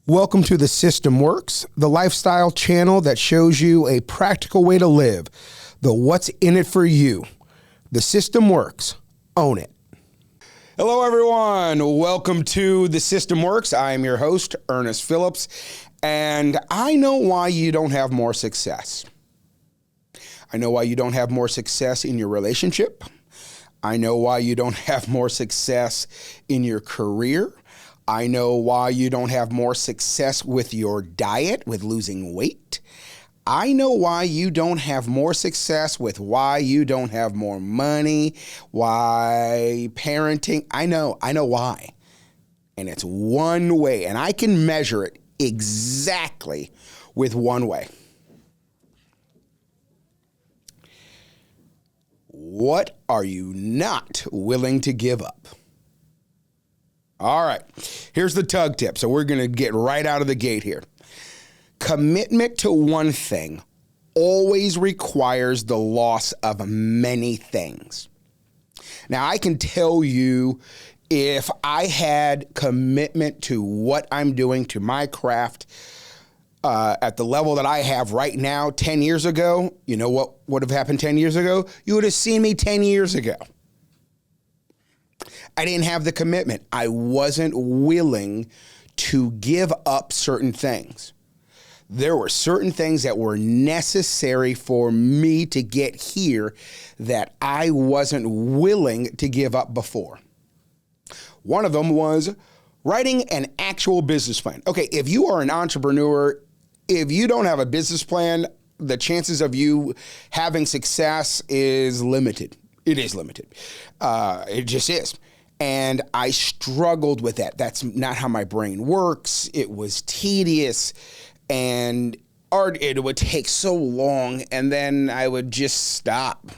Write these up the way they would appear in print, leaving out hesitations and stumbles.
Welcome to The System Works, the lifestyle channel that shows you a practical way to live, the what's in it for you. The System Works. Own it. Hello, everyone. Welcome to The System Works. I am your host, Ernest Phillips, and I know why you don't have more success. I know why you don't have more success in your relationship. I know why you don't have more success in your career. I know why you don't have more success with your diet, with losing weight. I know why you don't have more success with why you don't have more money, why parenting. I know why. And it's one way, and I can measure it exactly with one way. What are you not willing to give up? All right, here's the tug tip. So we're going to get right out of the gate here. Commitment to one thing always requires the loss of many things. Now, I can tell you, if I had commitment to what I'm doing, to my craft, at the level that I have right now, 10 years ago, you know what would have happened 10 years ago? You would have seen me 10 years ago. I didn't have the commitment. I wasn't willing to give up certain things. There were certain things that were necessary for me to get here that I wasn't willing to give up before. One of them was writing an actual business plan. Okay, if you are an entrepreneur, if you don't have a business plan, the chances of you having success is limited. It is limited. It just is. And I struggled with that. That's not how my brain works. It was tedious, and it would take so long, and then I would just stop.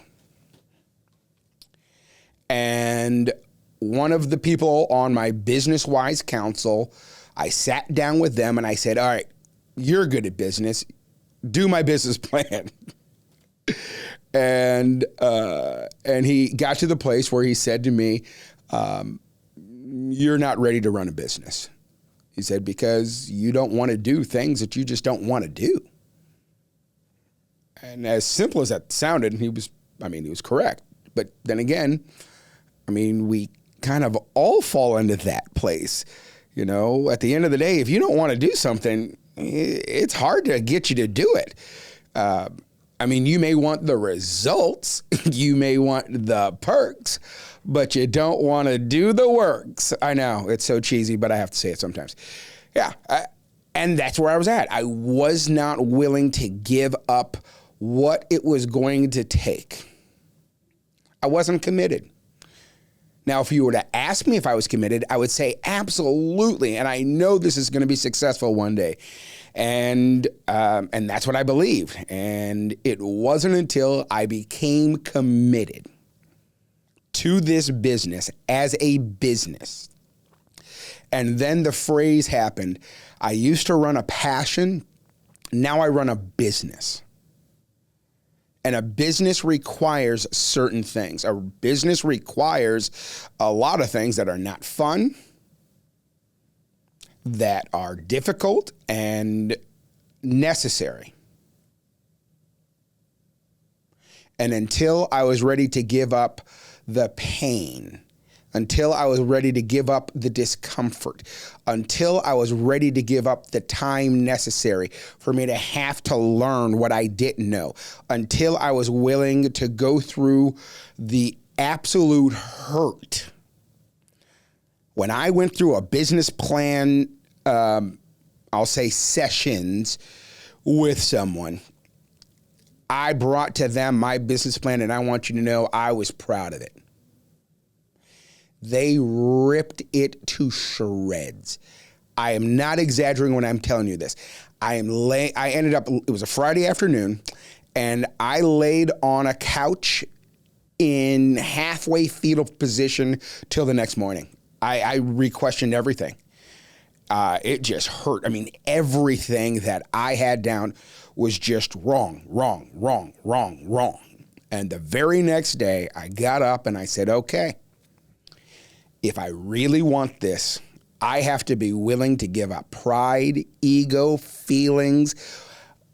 And one of the people on my Business Wise Council, I sat down with them and I said, all right, you're good at business. Do my business plan. And he got to the place where he said to me, you're not ready to run a business. He said, because you don't want to do things that you just don't want to do. And as simple as that sounded, he was correct. But then again, we kind of all fall into that place. You know, at the end of the day, if you don't want to do something, it's hard to get you to do it. You may want the results, you may want the perks, but you don't want to do the works. I know, it's so cheesy, but I have to say it sometimes. Yeah, and that's where I was at. I was not willing to give up what it was going to take. I wasn't committed. Now, if you were to ask me if I was committed, I would say absolutely, and I know this is going to be successful one day. And that's what I believed. And it wasn't until I became committed to this business as a business. And then the phrase happened. I used to run a passion. Now I run a business. And a business requires certain things. A business requires a lot of things that are not fun, that are difficult and necessary. And until I was ready to give up the pain, until I was ready to give up the discomfort, until I was ready to give up the time necessary for me to have to learn what I didn't know, until I was willing to go through the absolute hurt. When I went through a business plan, I'll say sessions with someone, I brought to them my business plan, and I want you to know I was proud of it. They ripped it to shreds. I am not exaggerating when I'm telling you this. It was a Friday afternoon, and I laid on a couch in halfway fetal position till the next morning. I re-questioned everything. It just hurt. Everything that I had down was just wrong. And the very next day, I got up and I said, okay, if I really want this, I have to be willing to give up pride, ego, feelings,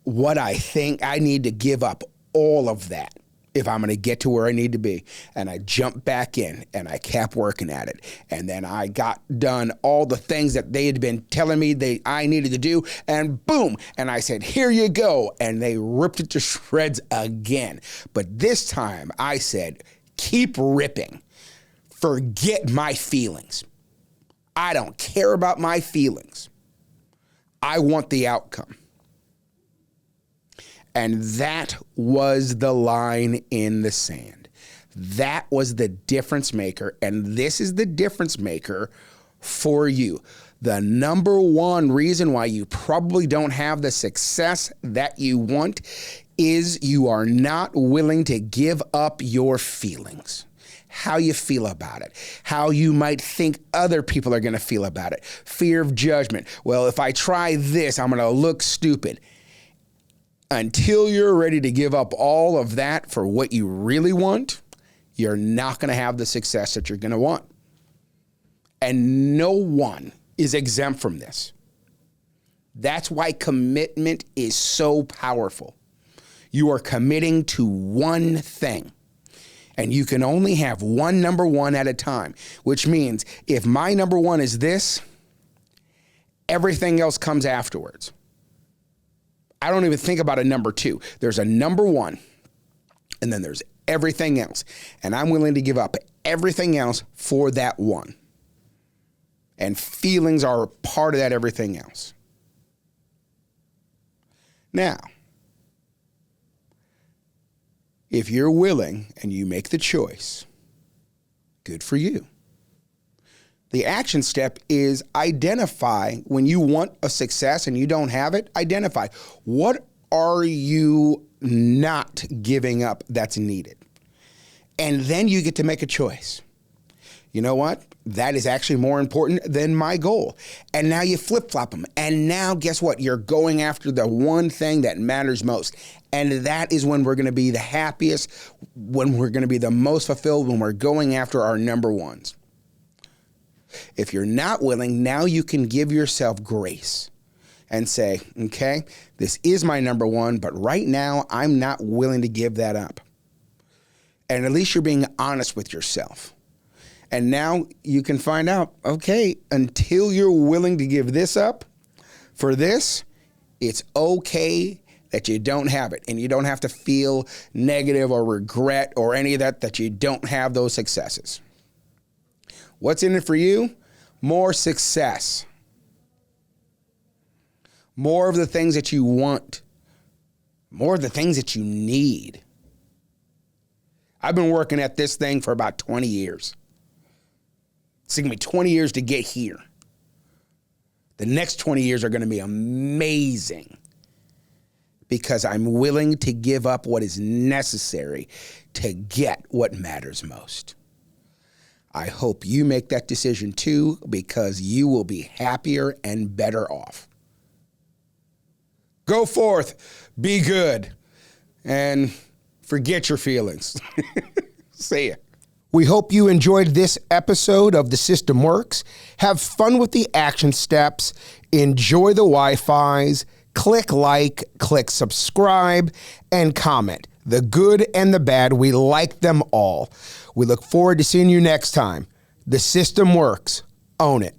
what I think. I need to give up all of that if I'm going to get to where I need to be. And I jumped back in and I kept working at it. And then I got done all the things that they had been telling me I needed to do, and boom. And I said, here you go. And they ripped it to shreds again. But this time I said, keep ripping. Forget my feelings. I don't care about my feelings. I want the outcome. And that was the line in the sand. That was the difference maker. And this is the difference maker for you. The number one reason why you probably don't have the success that you want is you are not willing to give up your feelings. How you feel about it, how you might think other people are going to feel about it, fear of judgment. Well, if I try this, I'm going to look stupid. Until you're ready to give up all of that for what you really want, you're not going to have the success that you're going to want. And no one is exempt from this. That's why commitment is so powerful. You are committing to one thing. And you can only have one number one at a time, which means if my number one is this, everything else comes afterwards. I don't even think about a number two. There's a number one, and then there's everything else. And I'm willing to give up everything else for that one. And feelings are a part of that everything else. Now, if you're willing and you make the choice, good for you. The action step is identify when you want a success and you don't have it, identify what are you not giving up that's needed. And then you get to make a choice. You know what? That is actually more important than my goal. And now you flip-flop them. And now guess what? You're going after the one thing that matters most. And that is when we're going to be the happiest, when we're going to be the most fulfilled, when we're going after our number ones. If you're not willing, now you can give yourself grace and say, okay, this is my number one, but right now I'm not willing to give that up. And at least you're being honest with yourself. And now you can find out, okay, until you're willing to give this up for this, it's okay that you don't have it. And you don't have to feel negative or regret or any of that you don't have those successes. What's in it for you? More success. More of the things that you want. More of the things that you need. I've been working at this thing for about 20 years. It's taken me 20 years to get here. The next 20 years are going to be amazing because I'm willing to give up what is necessary to get what matters most. I hope you make that decision too, because you will be happier and better off. Go forth, be good, and forget your feelings. See ya. We hope you enjoyed this episode of The System Works. Have fun with the action steps. Enjoy the Wi-Fis. Click like, click subscribe, and comment. The good and the bad, we like them all. We look forward to seeing you next time. The System Works. Own it.